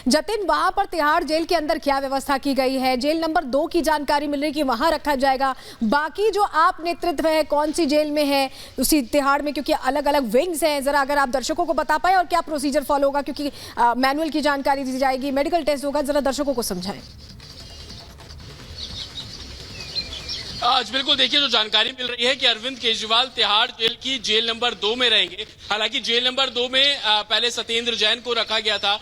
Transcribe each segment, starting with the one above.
जतिन, वहां पर तिहाड़ जेल के अंदर क्या व्यवस्था की गई है? जेल नंबर 2 की जानकारी मिल रही है कि वहां रखा जाएगा। बाकी जो आप नेतृत्व है कौन सी जेल में है उसी तिहाड़ में, क्योंकि अलग अलग विंग्स हैं, जरा अगर आप दर्शकों को बता पाए और क्या प्रोसीजर फॉलो होगा, क्योंकि मैनुअल की जानकारी दी जाएगी, मेडिकल टेस्ट होगा, जरा दर्शकों को समझाएं। आज बिल्कुल देखिए, जो जानकारी मिल रही है कि अरविंद केजरीवाल तिहाड़ जेल की जेल नंबर 2 में रहेंगे। हालांकि जेल नंबर 2 में पहले सत्येंद्र जैन को रखा गया था,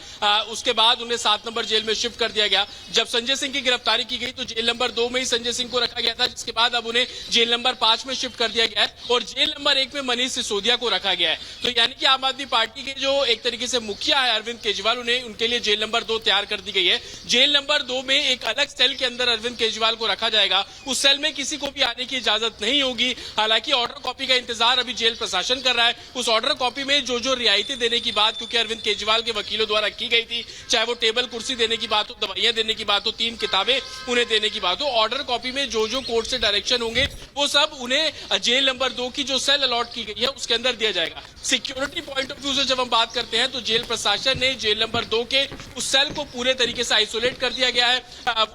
उसके बाद उन्हें 7 नंबर जेल में शिफ्ट कर दिया गया। जब संजय सिंह की गिरफ्तारी की गई तो जेल नंबर 2 में ही संजय सिंह को रखा गया था, जिसके बाद अब उन्हें जेल नंबर 5 में शिफ्ट कर दिया गया है और जेल नंबर 1 में मनीष सिसोदिया को रखा गया है। तो यानी कि आम आदमी पार्टी के जो एक तरीके से मुखिया है अरविंद केजरीवाल, उन्हें उनके लिए जेल नंबर 2 तैयार कर दी गई है। जेल नंबर 2 में एक अलग सेल के अंदर अरविंद केजरीवाल को रखा जाएगा। उस सेल में किसी को भी आने की इजाजत नहीं होगी। हालांकि ऑर्डर कॉपी का इंतजार अभी जेल प्रशासन कर रहा है। उस ऑर्डर कॉपी में जो जो रियायतें देने की बात क्योंकि अरविंद केजरीवाल के वकीलों द्वारा की गई थी, चाहे वो टेबल कुर्सी देने की बात हो, दवाइयां देने की बात हो, 3 किताबें उन्हें देने की बात हो, ऑर्डर कॉपी में जो जो कोर्ट से डायरेक्शन होंगे वो सब उन्हें जेल नंबर 2 की जो सेल अलॉट की गई है उसके अंदर दिया जाएगा। सिक्योरिटी पॉइंट ऑफ व्यू से जब हम बात करते हैं तो जेल प्रशासन ने जेल नंबर 2 के उस सेल को पूरे तरीके से आइसोलेट कर दिया गया है,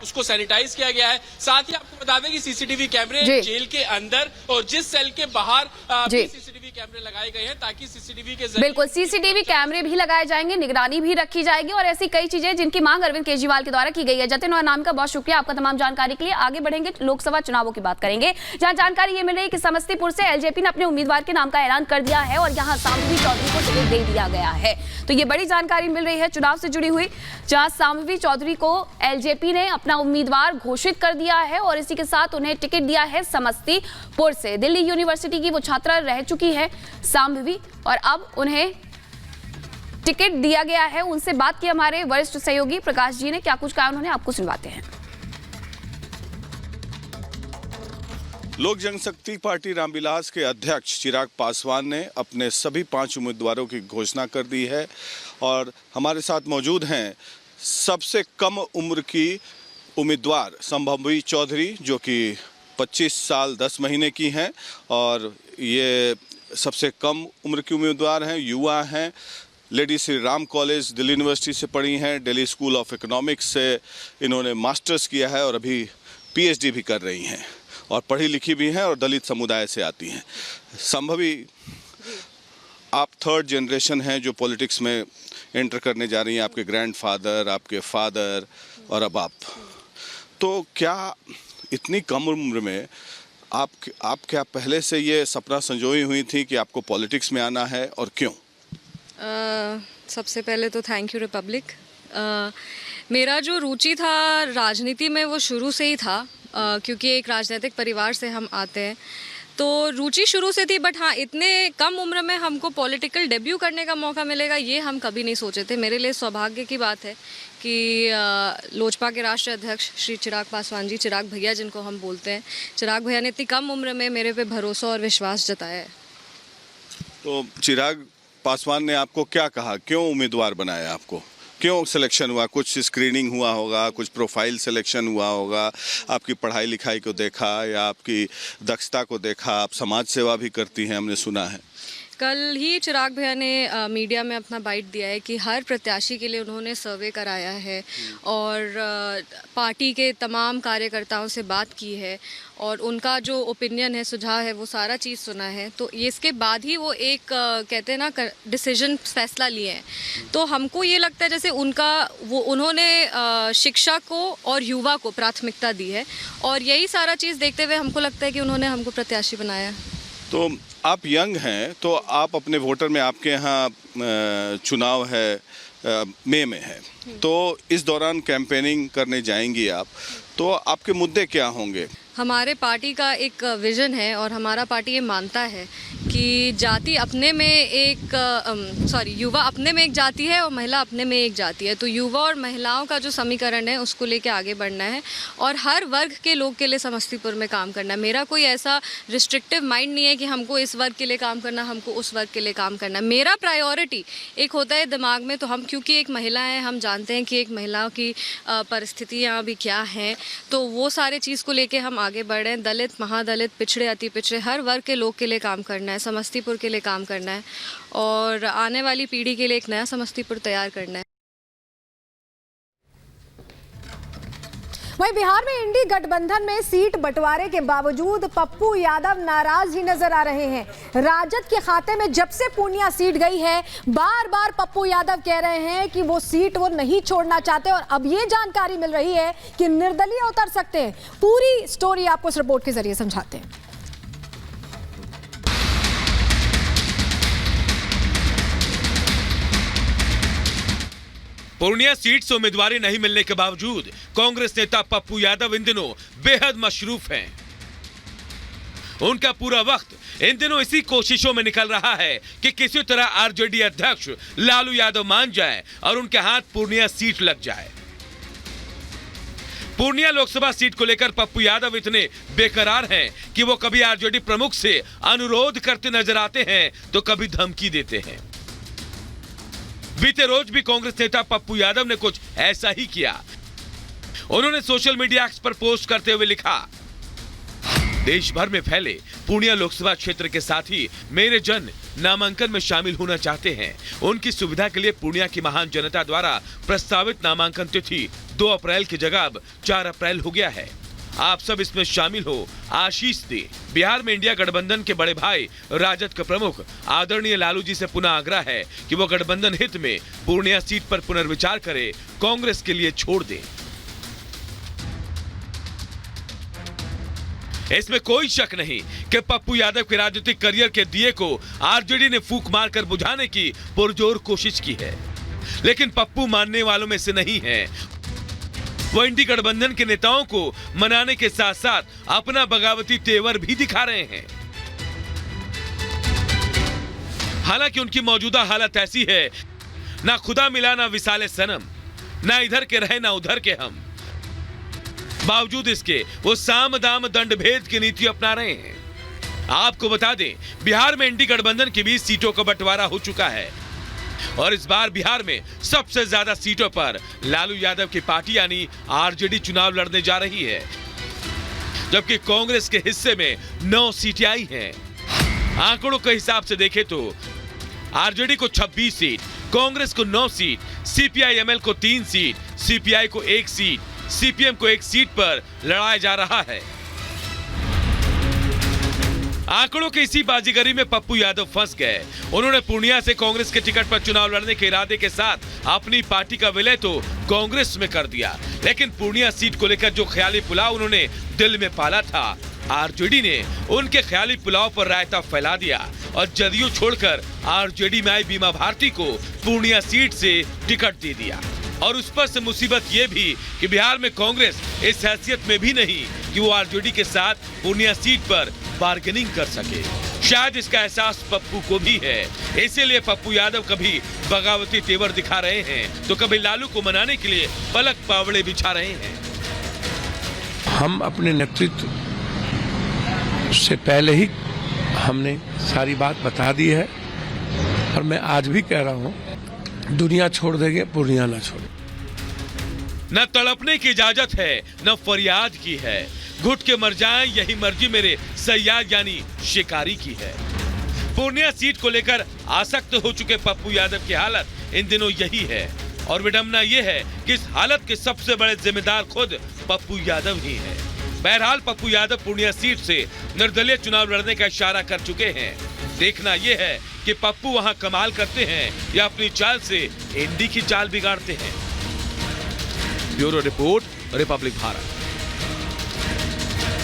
उसको सैनिटाइज किया गया है। साथ ही आपको बता दें कि सीसीटीवी कैमरे जेल के अंदर और जिस सेल के बाहर सीसीटीवी कैमरे लगाए गए हैं, ताकि सीसीटीवी के बिल्कुल सीसीटीवी कैमरे भी लगाए जाएंगे, निगरानी भी रखी जाएगी और ऐसी कई चीजें जिनकी मांग अरविंद केजरीवाल के द्वारा की गई है। जतिन और नाम का बहुत शुक्रिया आपका तमाम जानकारी के लिए। आगे बढ़ेंगे, लोकसभा चुनावों की बात करेंगे, जहां जानकारी ये मिल रही है कि समस्तीपुर से एलजेपी ने अपने उम्मीदवार के नाम का ऐलान कर दिया है और यहां सामवी चौधरी को टिकट दे दिया गया है। तो ये बड़ी जानकारी मिल रही है चुनाव से जुड़ी हुई, जहां सामवी चौधरी को एलजेपी ने अपना उम्मीदवार घोषित कर दिया है और इसी के साथ उन्हें टिकट दिया है समस्तीपुर से। दिल्ली यूनिवर्सिटी की वो छात्रा रह चुकी है सामवी और अब उन्हें टिकट दिया गया है। उनसे बात की हमारे वरिष्ठ सहयोगी प्रकाश जी ने, क्या कुछ कहा उन्होंने, आपको सुनवाते हैं। लोक जनशक्ति पार्टी रामविलास के अध्यक्ष चिराग पासवान ने अपने सभी 5 उम्मीदवारों की घोषणा कर दी है और हमारे साथ मौजूद हैं सबसे कम उम्र की उम्मीदवार संभवी चौधरी, जो कि 25 साल 10 महीने की हैं और ये सबसे कम उम्र की उम्मीदवार हैं, युवा हैं। Lady Shri Ram college Delhi university से पढ़ी हैं, दिल्ली स्कूल ऑफ इकोनॉमिक्स से इन्होंने मास्टर्स किया है और अभी पीएचडी भी कर रही हैं और पढ़ी लिखी भी हैं और दलित समुदाय से आती हैं। संभवी, आप 3rd जनरेशन हैं जो पॉलिटिक्स में एंटर करने जा रही हैं, आपके ग्रैंडफादर, आपके फादर और अब आप। तो क्या इतनी कम उम्र में आप क्या पहले से ये सपना संजोई हुई थी कि आपको पॉलिटिक्स में आना है और क्यों? सबसे पहले तो थैंक यू रिपब्लिक। मेरा जो रुचि था राजनीति में वो शुरू से ही था, क्योंकि एक राजनीतिक परिवार से हम आते हैं, तो रुचि शुरू से थी। बट हाँ, इतने कम उम्र में हमको पॉलिटिकल डेब्यू करने का मौका मिलेगा ये हम कभी नहीं सोचे थे। मेरे लिए सौभाग्य की बात है कि लोजपा के राष्ट्रीय अध्यक्ष श्री चिराग पासवान जी, चिराग भैया जिनको हम बोलते हैं, चिराग भैया ने इतनी कम उम्र में मेरे पे भरोसा और विश्वास जताया है। तो चिराग पासवान ने आपको क्या कहा, क्यों उम्मीदवार बनाया आपको, क्यों सिलेक्शन हुआ? कुछ स्क्रीनिंग हुआ होगा, कुछ प्रोफाइल सिलेक्शन हुआ होगा, आपकी पढ़ाई लिखाई को देखा या आपकी दक्षता को देखा? आप समाज सेवा भी करती हैं, हमने सुना है। कल ही चिराग भैया ने मीडिया में अपना बाइट दिया है कि हर प्रत्याशी के लिए उन्होंने सर्वे कराया है और पार्टी के तमाम कार्यकर्ताओं से बात की है और उनका जो ओपिनियन है, सुझाव है, वो सारा चीज़ सुना है। तो ये इसके बाद ही वो एक कहते हैं ना डिसीजन, फैसला लिए हैं। तो हमको ये लगता है जैसे उन्होंने शिक्षा को और युवा को प्राथमिकता दी है और यही सारा चीज़ देखते हुए हमको लगता है कि उन्होंने हमको प्रत्याशी बनाया। तो आप यंग हैं, तो आप अपने वोटर में, आपके यहाँ चुनाव है मई में है, तो इस दौरान कैंपेनिंग करने जाएंगी आप, तो आपके मुद्दे क्या होंगे? हमारे पार्टी का एक विज़न है और हमारा पार्टी ये मानता है कि जाति अपने में युवा अपने में एक जाति है और महिला अपने में एक जाति है। तो युवा और महिलाओं का जो समीकरण है उसको लेके आगे बढ़ना है और हर वर्ग के लोग के लिए समस्तीपुर में काम करना है। मेरा कोई ऐसा रिस्ट्रिक्टिव माइंड नहीं है कि हमको इस वर्ग के लिए काम करना, हमको उस वर्ग के लिए काम करना। मेरा प्रायोरिटी एक होता है दिमाग में, तो हम क्योंकि एक महिला हैं, हम जानते हैं कि एक महिलाओं की परिस्थितियाँ अभी क्या हैं, तो वो सारे चीज़ को लेके हम आगे बढ़ रहे हैं। दलित, महादलित, पिछड़े, अति पिछड़े, हर वर्ग के लोग के लिए काम करना है, समस्तीपुर के लिए काम करना है और आने वाली पीढ़ी के लिए एक नया समस्तीपुर तैयार करना है। वहीं बिहार में इंडी गठबंधन में सीट बंटवारे के बावजूद पप्पू यादव नाराज ही नजर आ रहे हैं। राजद के खाते में जब से पूर्णिया सीट गई है, बार बार पप्पू यादव कह रहे हैं कि वो सीट वो नहीं छोड़ना चाहते और अब ये जानकारी मिल रही है कि निर्दलीय उतर सकते हैं। पूरी स्टोरी आपको इस रिपोर्ट के जरिए समझाते हैं। पूर्णिया सीट से उम्मीदवारी नहीं मिलने के बावजूद कांग्रेस नेता पप्पू यादव इन दिनों बेहद मशरूफ हैं। उनका पूरा वक्त इन दिनों इसी कोशिशों में निकल रहा है कि किसी तरह आरजेडी अध्यक्ष लालू यादव मान जाए और उनके हाथ पूर्णिया सीट लग जाए। पूर्णिया लोकसभा सीट को लेकर पप्पू यादव इतने बेकरार हैं कि वो कभी आरजेडी प्रमुख से अनुरोध करते नजर आते हैं तो कभी धमकी देते हैं। बीते रोज भी कांग्रेस नेता पप्पू यादव ने कुछ ऐसा ही किया। उन्होंने सोशल मीडिया पर पोस्ट करते हुए लिखा, देश भर में फैले पूर्णिया लोकसभा क्षेत्र के साथ ही मेरे जन नामांकन में शामिल होना चाहते हैं। उनकी सुविधा के लिए पूर्णिया की महान जनता द्वारा प्रस्तावित नामांकन तिथि 2 अप्रैल की जगह अब 4 अप्रैल हो गया है। आप सब इसमें शामिल हो, आशीष दे। बिहार में इंडिया गठबंधन के बड़े भाई राजद के प्रमुख आदरणीय लालू जी से पुनः आग्रह है कि वो गठबंधन हित में पूर्णिया सीट पर पुनर्विचार करे, कांग्रेस के लिए छोड़ दें। इसमें कोई शक नहीं कि पप्पू यादव के राजनीतिक करियर के दिए को आरजेडी ने फूंक मारकर बुझाने की पुरजोर कोशिश की है, लेकिन पप्पू मानने वालों में से नहीं है। वो इंडी गठबंधन के नेताओं को मनाने के साथ साथ अपना बगावती तेवर भी दिखा रहे हैं। हालांकि उनकी मौजूदा हालत ऐसी है, ना खुदा मिला ना विसाले सनम, ना इधर के रहे ना उधर के हम। बावजूद इसके वो साम दाम दंड भेद की नीति अपना रहे हैं। आपको बता दें, बिहार में इंडी गठबंधन की 20 सीटों का बंटवारा हो चुका है और इस बार बिहार में सबसे ज्यादा सीटों पर लालू यादव की पार्टी यानी आरजेडी चुनाव लड़ने जा रही है, जबकि कांग्रेस के हिस्से में 9 सीटें आई हैं। आंकड़ों के हिसाब से देखें तो आरजेडी को 26 सीट, कांग्रेस को 9 सीट, सीपीआई-एमएल को 3 सीट, सीपीआई को 1 सीट, सीपीएम को 1 सीट पर लड़ाया जा रहा है। आंकड़ों की इसी बाजीगरी में पप्पू यादव फंस गए। उन्होंने पूर्णिया से कांग्रेस के टिकट पर चुनाव लड़ने के इरादे के साथ अपनी पार्टी का विलय तो कांग्रेस में कर दिया, लेकिन पूर्णिया सीट को लेकर जो ख्याली पुलाव उन्होंने दिल में पाला था, आरजेडी ने उनके ख्याली पुलाव पर रायता फैला दिया और जदयू छोड़कर आरजेडी में आई बीमा भारती को पूर्णिया सीट से टिकट दे दिया। और उस पर से मुसीबत ये भी कि बिहार में कांग्रेस इस हैसियत में भी नहीं कि वो आरजेडी के साथ पूर्णिया सीट पर बार्गेनिंग कर सके। शायद इसका एहसास पप्पू को भी है, इसीलिए पप्पू यादव कभी बगावती तेवर दिखा रहे हैं तो कभी लालू को मनाने के लिए पलक पावड़े बिछा रहे हैं। हम अपने नेतृत्व से पहले ही हमने सारी बात बता दी है और मैं आज भी कह रहा हूँ, दुनिया छोड़ देंगे, पूर्णिया ना छोड़े। न तड़पने की इजाजत है न फरियाद की है, घुट के मर जाएं यही मर्जी मेरे सयाद यानी शिकारी की है। पूर्णिया सीट को लेकर आसक्त हो चुके पप्पू यादव की हालत इन दिनों यही है और विडंबना यह है कि इस हालत के सबसे बड़े जिम्मेदार खुद पप्पू यादव ही हैं। बहरहाल पप्पू यादव पूर्णिया सीट से निर्दलीय चुनाव लड़ने का इशारा कर चुके हैं। देखना यह है कि पप्पू वहां कमाल करते हैं या अपनी चाल से इंडी की चाल बिगाड़ते हैं। Bureau report, Republic Bharat.